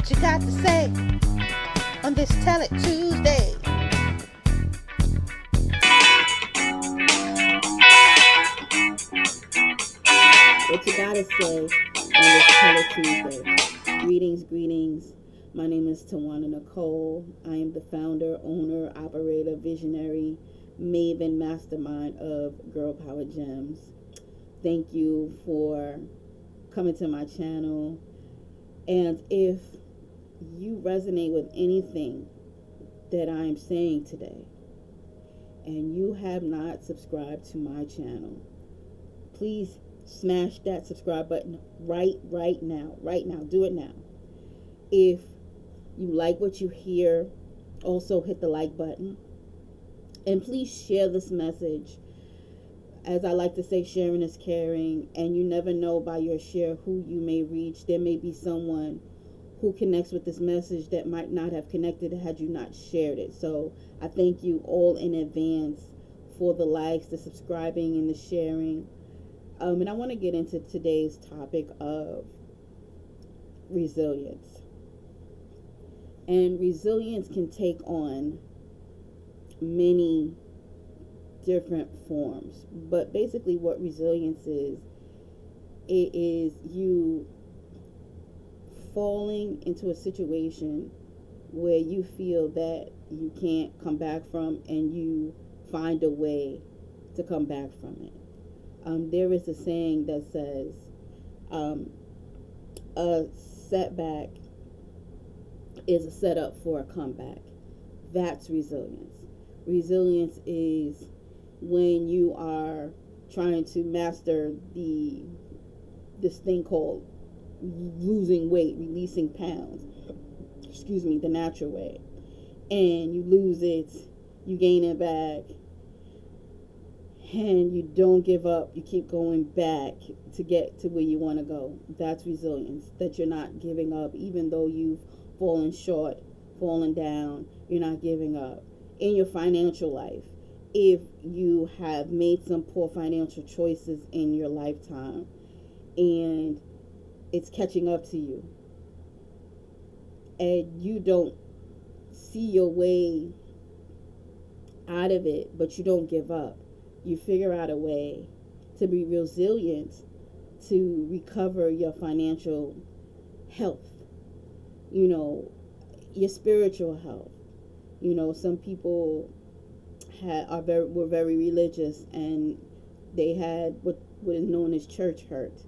what you got to say on this Tell It Tuesday. What you gotta say on this Color Tuesday. Greetings. My name is Tawana Nicole. I am the founder, owner, operator, visionary, maven, mastermind of Girl Power Gems. Thank you for coming to my channel. And if you resonate with anything that I am saying today, and you have not subscribed to my channel, please smash that subscribe button right now. Do it now. If you like what you hear, also hit the like button. And please share this message. As I like to say, sharing is caring, and you never know by your share who you may reach. There may be someone who connects with this message that might not have connected had you not shared it. So I thank you all in advance for the likes, the subscribing, and the sharing. And I want to get into today's topic of resilience. And resilience can take on many different forms. But basically what resilience is, it is you falling into a situation where you feel that you can't come back from, and you find a way to come back from it. There is a saying that says, a setback is a setup for a comeback. That's resilience. Resilience is when you are trying to master this thing called losing weight, releasing pounds, the natural way. And you lose it, you gain it back, and you don't give up. You keep going back to get to where you want to go. That's resilience. That you're not giving up, even though you've fallen short, fallen down. You're not giving up. In your financial life, if you have made some poor financial choices in your lifetime and it's catching up to you, and you don't see your way out of it, but you don't give up, you figure out a way to be resilient, to recover your financial health, your spiritual health. Some people were very religious, and they had what is known as church hurt.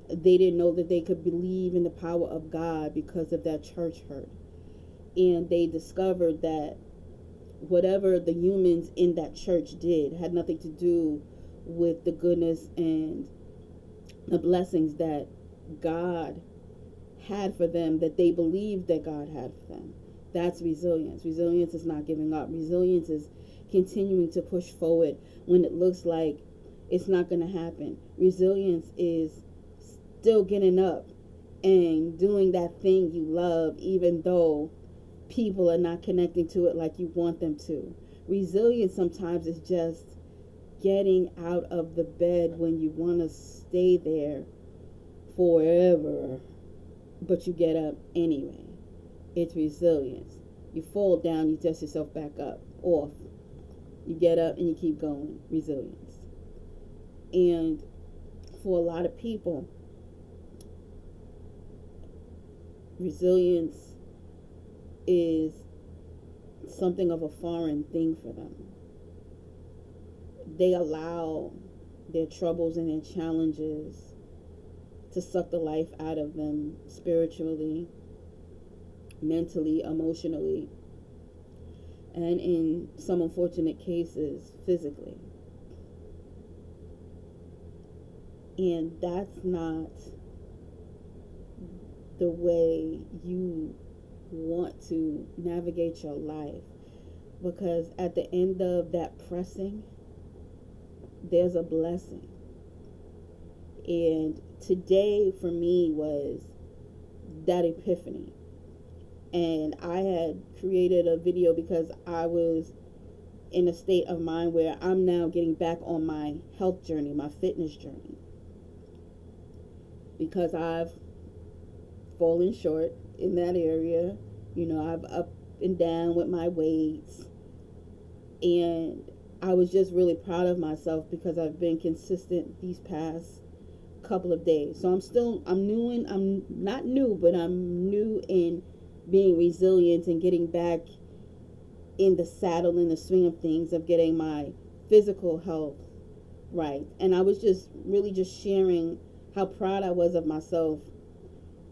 They didn't know that they could believe in the power of God because of that church hurt. And they discovered that whatever the humans in that church did had nothing to do with the goodness and the blessings that God had for them, that they believed that God had for them. That's resilience. Resilience is not giving up. Resilience is continuing to push forward when it looks like it's not going to happen. Resilience is still getting up and doing that thing you love, even though people are not connecting to it like you want them to. Resilience sometimes is just getting out of the bed when you want to stay there forever, but you get up anyway. It's resilience. You fall down, you dust yourself back up, off. You get up and you keep going. Resilience. And for a lot of people, resilience is something of a foreign thing for them. They allow their troubles and their challenges to suck the life out of them spiritually, mentally, emotionally, and in some unfortunate cases, physically. And that's not the way you want to navigate your life, because at the end of that pressing, there's a blessing. And today for me was that epiphany. And I had created a video because I was in a state of mind where I'm now getting back on my health journey, my fitness journey, because I've fallen short in that area. I've up and down with my weights, and I was just really proud of myself because I've been consistent these past couple of days. So I'm not new, but I'm new in being resilient and getting back in the saddle, in the swing of things, of getting my physical health right. And I was just really just sharing how proud I was of myself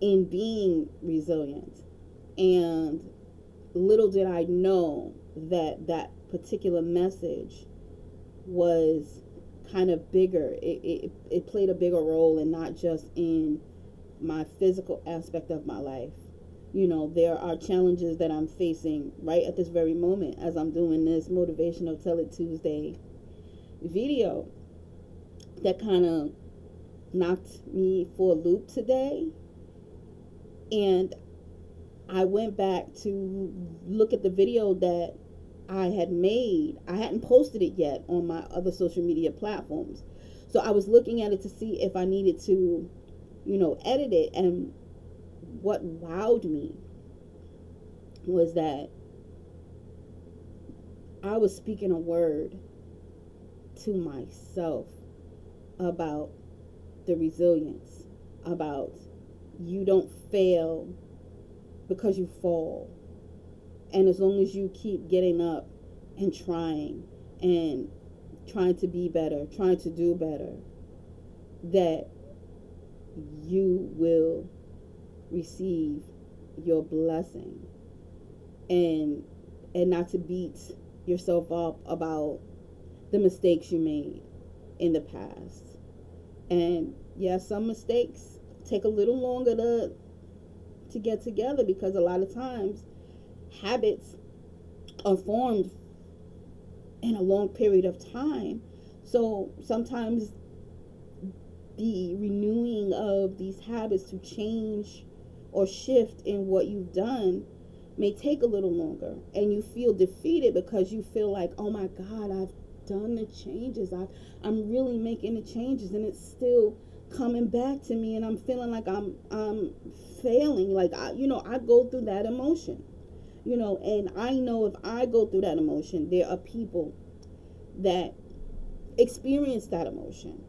in being resilient. And little did I know that that particular message was kind of bigger. It played a bigger role, and not just in my physical aspect of my life. There are challenges that I'm facing right at this very moment as I'm doing this Motivational Tell It Tuesday video that kind of knocked me for a loop today. And I went back to look at the video that I had made. I hadn't posted it yet on my other social media platforms. So I was looking at it to see if I needed to, edit it. And what wowed me was that I was speaking a word to myself about the resilience, about you don't fail because you fall. And as long as you keep getting up and trying to be better, trying to do better, that you will receive your blessing. And not to beat yourself up about the mistakes you made in the past. And yeah, some mistakes take a little longer to get together, because a lot of times habits are formed in a long period of time. So sometimes the renewing of these habits to change or shift in what you've done may take a little longer, and you feel defeated because you feel like, oh my God, I've done the changes. I'm really making the changes, and it's still coming back to me, and I'm feeling like I'm failing. Like I go through that emotion, and I know if I go through that emotion, there are people that experience that emotion.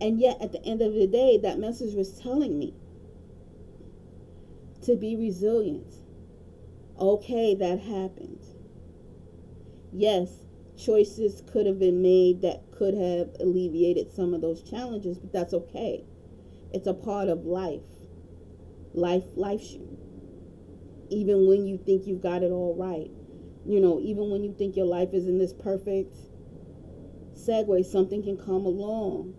And yet at the end of the day, that message was telling me to be resilient. Okay, that happened. Yes, choices could have been made that could have alleviated some of those challenges, but that's okay. It's a part of life. Life's you. Even when you think you've got it all right. Even when you think your life is in this perfect segue, something can come along.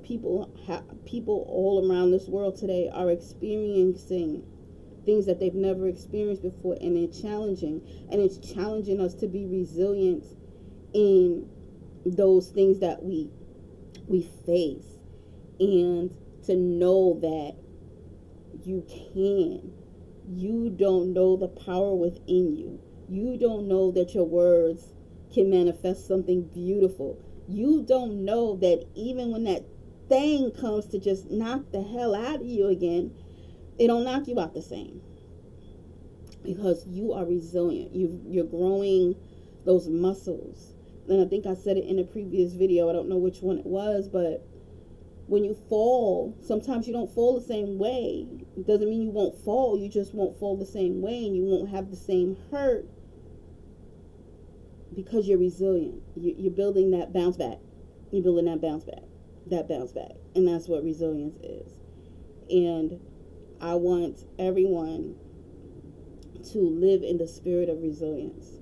People all around this world today are experiencing things that they've never experienced before, and it's challenging us to be resilient in those things that we face, and to know that you don't know the power within you. You don't know that your words can manifest something beautiful. You don't know that even when that thing comes to just knock the hell out of you again, it don't knock you out the same, because you are resilient. You're growing those muscles. And I think I said it in a previous video. I don't know which one it was, but when you fall, sometimes you don't fall the same way. It doesn't mean you won't fall. You just won't fall the same way, and you won't have the same hurt, because you're resilient. You're building that bounce back. You're building that bounce back. And that's what resilience is. And I want everyone to live in the spirit of resilience.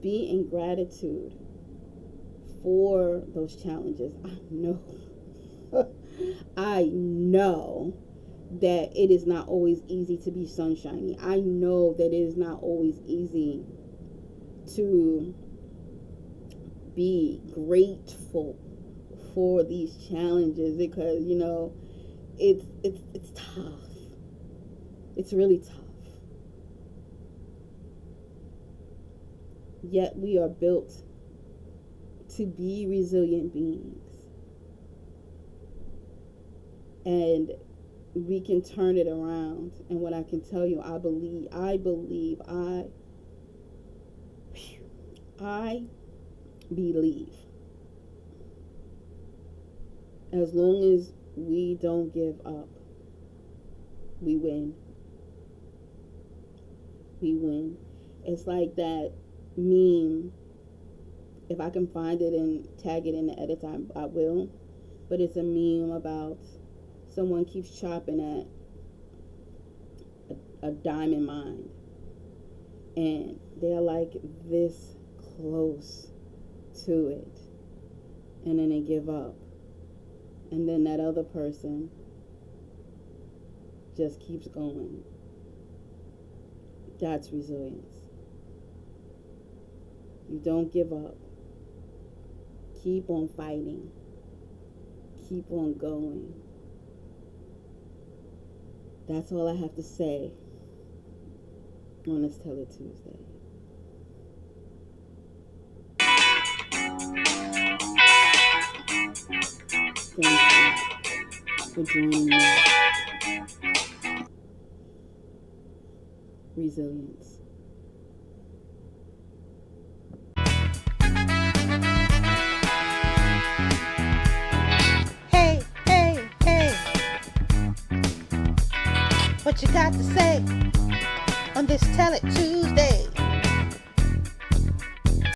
Be in gratitude for those challenges. I know that it is not always easy to be sunshiny. I know that it is not always easy to be grateful for these challenges, because it's tough. It's really tough. Yet we are built to be resilient beings. And we can turn it around. And what I can tell you, I believe, as long as we don't give up, we win. We win. It's like that meme. If I can find it and tag it in the edit, I will. But it's a meme about someone keeps chopping at a diamond mine, and they're like this close to it, and then they give up, and then that other person just keeps going. That's resilience. You don't give up. Keep on fighting. Keep on going. That's all I have to say on this Tell It Tuesday. Thank you for joining me. Resilience. Hey, hey, hey. What you got to say on this Tell It Tuesday?